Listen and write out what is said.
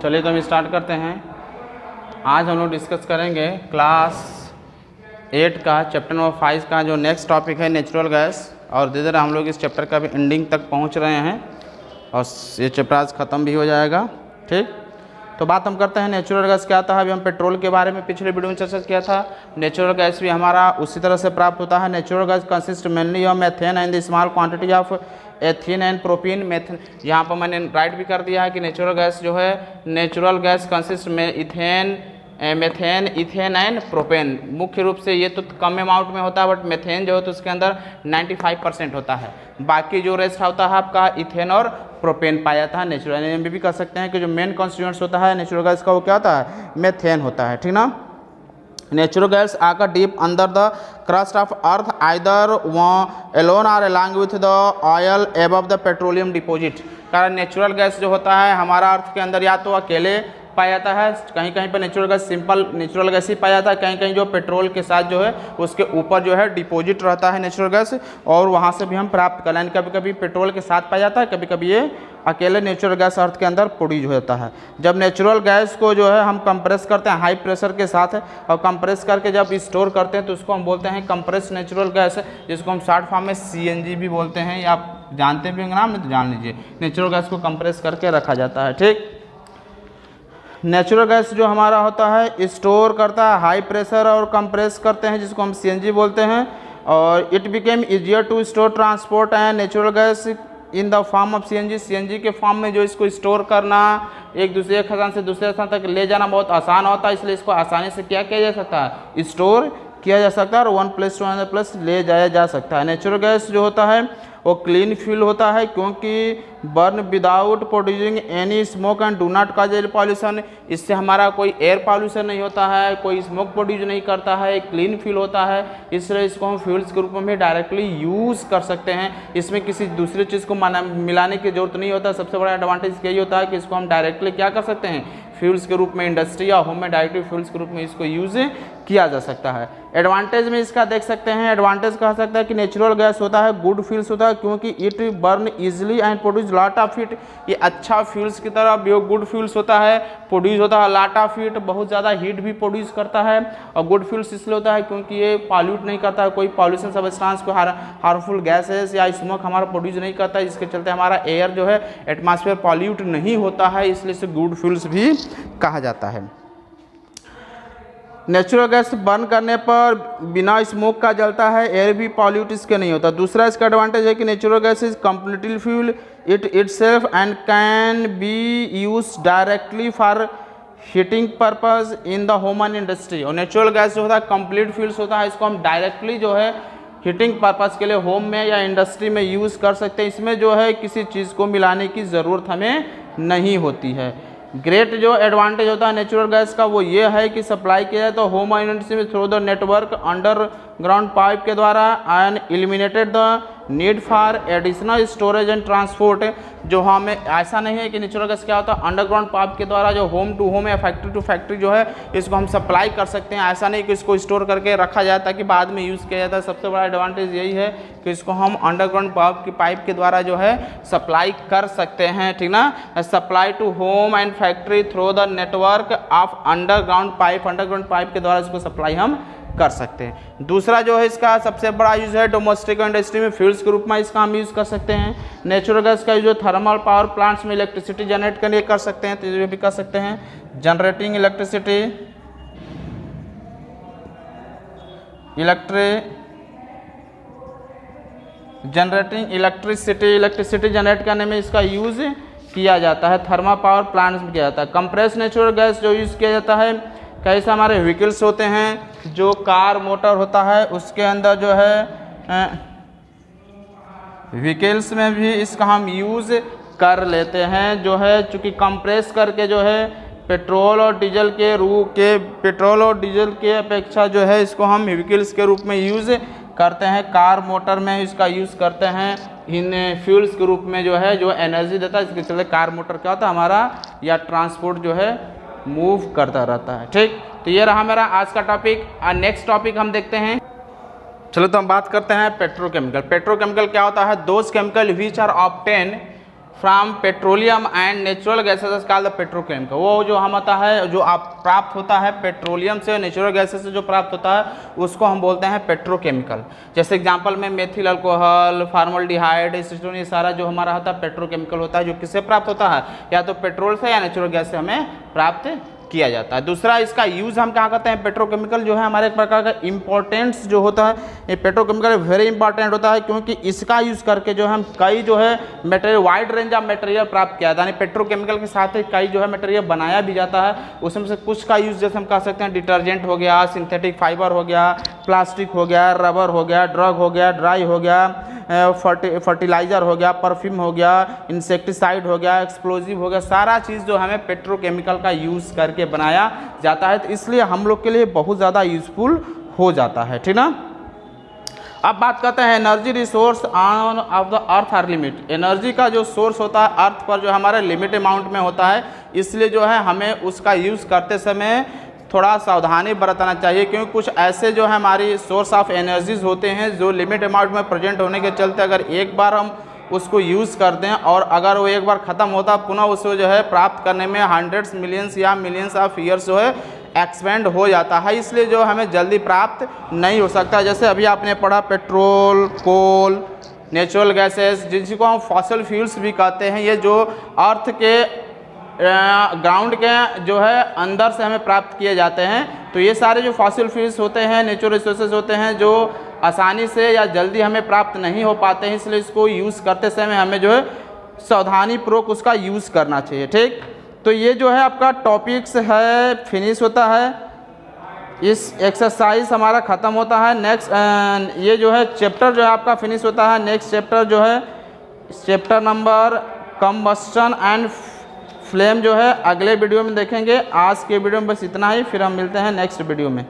चलिए तो हम स्टार्ट करते हैं। आज हम लोग डिस्कस करेंगे क्लास 8 का चैप्टर नंबर 5 का जो नेक्स्ट टॉपिक है नेचुरल गैस। और धीरे धीरे हम लोग इस चैप्टर का भी एंडिंग तक पहुंच रहे हैं और ये चैप्टर आज ख़त्म भी हो जाएगा। ठीक, तो बात हम करते हैं नेचुरल गैस क्या था। अभी हम पेट्रोल के बारे में पिछले वीडियो में चर्चा किया था। नेचुरल गैस भी हमारा उसी तरह से प्राप्त होता है। Natural gas consist mainly of methane and the small quantity of ethene and propene. Methane यहाँ पर मैंने राइट भी कर दिया है कि नेचुरल गैस जो है नेचुरल गैस कंसिस्ट में ethane methane ethane and propane. मुख्य रूप से ये तो कम अमाउंट में होता है, बट मेथेन जो है तो उसके अंदर 95% होता है। बाकी जो रेस्ट होता है आपका इथेन और प्रोपेन पाया जाता है नेचुरल। एम भी कर सकते हैं कि जो मेन कॉन्स्टिट्यूएंट्स होता है नेचुरल गैस का वो क्या होता है, मेथेन होता है। ठीक ना। नेचुरल गैस आकर deep under the crust of earth either alone or along with the oil above the petroleum deposit. कारण नेचुरल गैस जो होता है हमारा अर्थ के अंदर या तो अकेले पाया जाता है, कहीं कहीं पर natural gas simple natural gas ही पाया जाता है, कहीं कहीं जो पेट्रोल के साथ जो है उसके ऊपर जो है डिपॉजिट रहता है नेचुरल गैस, और वहाँ से भी हम प्राप्त कर लें। कभी कभी पेट्रोल के साथ पाया जाता है, कभी कभी ये अकेले नेचुरल गैस अर्थ के अंदर प्रोड्यूस होता है। जब नेचुरल गैस को जो है हम कंप्रेस करते हैं हाई प्रेशर के साथ, और कंप्रेस करके जब स्टोर करते हैं तो उसको हम बोलते हैं कंप्रेस नेचुरल गैस, जिसको हम शॉर्ट फॉर्म में CNG भी बोलते हैं। या आप जानते भी होंगे नाम, नहीं तो जान लीजिए। नेचुरल गैस को कंप्रेस करके रखा जाता है। ठीक, नेचुरल गैस जो हमारा होता है स्टोर करता है हाई प्रेशर और कंप्रेस करते हैं, जिसको हम CNG बोलते हैं। और it became easier to store transport and natural gas in the form of CNG के फॉर्म में जो इसको स्टोर करना, एक दूसरे स्थान से दूसरे स्थान तक ले जाना बहुत आसान होता है, इसलिए इसको आसानी से क्या किया जा सकता है, स्टोर किया जा सकता है और one place to another place ले जाया जा सकता है। नेचुरल गैस जो होता है वो क्लीन फ्यूल होता है, क्योंकि burn without producing any smoke and do not cause air pollution. इससे हमारा कोई एयर पॉल्यूशन नहीं होता है, कोई स्मोक प्रोड्यूस नहीं करता है, क्लीन फ्यूल होता है, इसलिए इसको हम फ्यूल्स के रूप में डायरेक्टली यूज़ कर सकते हैं। इसमें किसी दूसरी चीज़ को मिलाने की जरूरत नहीं होता। सबसे बड़ा एडवांटेज यही होता है कि इसको हम डायरेक्टली क्या कर सकते हैं, फ्यूल्स के रूप में इंडस्ट्री या होम में डायरेक्टली फ्यूल्स के रूप में इसको यूज़ किया जा सकता है। एडवांटेज में इसका देख सकते हैं, एडवांटेज कह सकता है कि नेचुरल गैस होता है गुड फ्यूल्स होता है, क्योंकि it burn easily and produce lot of heat. ये अच्छा फ्यूल्स की तरह गुड फ्यूल्स होता है, प्रोड्यूस होता है लॉट ऑफ हीट, बहुत ज़्यादा हीट भी प्रोड्यूस करता है। और गुड फ्यूल्स इसलिए होता है क्योंकि ये पॉल्यूट नहीं करता है, कोई पॉल्यूशन सब्सटेंस को हार्मफुल गैसेस या स्मोक हमारा प्रोड्यूस नहीं करता है, जिसके चलते हमारा एयर जो है एटमॉस्फेयर पॉल्यूट नहीं होता है, इसलिए इसे गुड फ्यूल्स भी कहा जाता है। नेचुरल गैस बर्न करने पर बिना स्मोक का जलता है, एयर भी पॉल्यूट इसके नहीं होता। दूसरा इसका एडवांटेज है कि natural gas is completely fuel itself and can be used directly for heating purpose in the home and industry। और नेचुरल गैस जो होता है कंप्लीट फ्यूल्स होता है, इसको हम डायरेक्टली जो है हीटिंग पर्पज़ के लिए होम में या इंडस्ट्री में यूज़ कर सकते हैं। इसमें जो है किसी चीज़ को मिलाने की ज़रूरत हमें नहीं होती है। ग्रेट जो एडवांटेज होता है नेचुरल गैस का वो ये है कि सप्लाई किया जाए तो होम और इंडस्ट्री में through the network underground pipe के द्वारा and eliminated the need for additional storage and transport. जो हमें ऐसा नहीं है कि नेचुरल गैस क्या होता है अंडरग्राउंड पाइप के द्वारा जो होम टू होम या फैक्ट्री टू फैक्ट्री जो है इसको हम सप्लाई कर सकते हैं। ऐसा नहीं कि इसको स्टोर करके रखा जाए ताकि बाद में यूज़ किया जाता है। सबसे बड़ा एडवांटेज यही है कि इसको हम अंडरग्राउंड पाइप के द्वारा जो है सप्लाई कर सकते हैं। ठीक ना। Supply to home and factory through the network of underground pipe के द्वारा इसको सप्लाई हम कर सकते हैं। दूसरा जो है इसका सबसे बड़ा यूज़ है डोमेस्टिक इंडस्ट्री में फ्यूल्स के रूप में इसका हम यूज़ कर सकते हैं। नेचुरल गैस का यूज थर्मल पावर प्लांट्स में इलेक्ट्रिसिटी जनरेट करने कर सकते हैं, तो ये भी कर सकते हैं। जनरेटिंग इलेक्ट्रिसिटी जनरेट करने में इसका यूज़ किया जाता है। थर्मल पावर प्लांट्स में किया जाता है। कंप्रेस नेचुरल गैस जो यूज़ किया जाता है, कैसे हमारे व्हीकल्स होते हैं, जो कार मोटर होता है उसके अंदर जो है व्हीकल्स में भी इसका हम यूज़ कर लेते हैं। जो है चूँकि कंप्रेस करके जो है पेट्रोल और डीजल के अपेक्षा जो है इसको हम व्हीकल्स के रूप में यूज़ करते हैं। कार मोटर में इसका यूज़ करते हैं इन फ्यूल्स के रूप में जो है जो एनर्जी देता है, इसके चलते कार मोटर क्या होता है हमारा या ट्रांसपोर्ट जो है मूव करता रहता है। ठीक, तो ये रहा मेरा आज का टॉपिक। और नेक्स्ट टॉपिक हम देखते हैं। चलो तो हम बात करते हैं पेट्रोकेमिकल। पेट्रोकेमिकल क्या होता है, those chemical which are obtain from petroleum and natural gases called the petrochemical. वो जो हम आता है, जो आप प्राप्त होता है पेट्रोलियम से, नेचुरल गैसेस से जो प्राप्त होता है उसको हम बोलते हैं पेट्रोकेमिकल। जैसे एग्जांपल में मेथिल अल्कोहल, फार्मल्डिहाइड, एसीटोन, ये सारा जो हमारा होता है पेट्रोकेमिकल होता है, जो किससे प्राप्त होता है, या तो पेट्रोल से या नेचुरल गैस से हमें प्राप्त किया जाता है। दूसरा इसका यूज़ हम कहाँ करते हैं, पेट्रोकेमिकल जो है हमारे एक प्रकार का इंपॉर्टेंस जो होता है, ये पेट्रोकेमिकल वेरी इंपॉर्टेंट होता है, क्योंकि इसका यूज़ करके जो हम कई जो है material, wide range of material प्राप्त किया जाता है। पेट्रोकेमिकल के साथ ही कई जो है मटेरियल बनाया भी जाता है। उसमें से कुछ का यूज़ जैसे हम कह सकते हैं डिटर्जेंट हो गया, सिंथेटिक फाइबर हो गया, प्लास्टिक हो गया, रबर हो गया, ड्रग हो गया, ड्राई हो गया, फर्टिलाइज़र हो गया, परफ्यूम हो गया, इंसेक्टिसाइड हो गया, एक्सप्लोजिव हो गया, सारा चीज़ जो हमें पेट्रोकेमिकल का यूज़ करके बनाया जाता है। तो इसलिए हम लोग के लिए बहुत ज़्यादा यूज़फुल हो जाता है, ठीक ना। अब बात करते हैं energy resource on of the earth are limit. Energy का जो सोर्स होता है अर्थ पर जो हमारे लिमिट अमाउंट में होता है, इसलिए जो है हमें उसका यूज़ करते समय थोड़ा सावधानी बरतना चाहिए, क्योंकि कुछ ऐसे जो है हमारी सोर्स ऑफ एनर्जीज होते हैं जो लिमिट अमाउंट में प्रेजेंट होने के चलते अगर एक बार हम उसको यूज़ करते हैं और अगर वो एक बार ख़त्म होता है, पुनः उसको जो है प्राप्त करने में हंड्रेड्स, मिलियंस या मिलियंस ऑफ ईयर्स जो है एक्सपेंड हो जाता है, इसलिए जो हमें जल्दी प्राप्त नहीं हो सकता। जैसे अभी आपने पढ़ा पेट्रोल, कोल, नेचुरल गैसेस, जिनको हम फॉसिल फ्यूल्स भी कहते हैं, ये जो अर्थ के ग्राउंड के जो है अंदर से हमें प्राप्त किए जाते हैं। तो ये सारे जो फॉसिल फ्यूल्स होते हैं, नेचुरल रिसोर्सेज होते हैं, जो आसानी से या जल्दी हमें प्राप्त नहीं हो पाते हैं, इसलिए इसको यूज़ करते समय हमें जो है सावधानीपूर्वक उसका यूज़ करना चाहिए, ठीक। तो ये जो है आपका टॉपिक्स है फिनिश होता है, इस एक्सरसाइज हमारा ख़त्म होता है। नेक्स्ट ये जो है चैप्टर जो है आपका फिनिश होता है। नेक्स्ट चैप्टर जो है chapter number combustion and flame जो है अगले वीडियो में देखेंगे। आज के वीडियो में बस इतना ही, फिर हम मिलते हैं नेक्स्ट वीडियो में।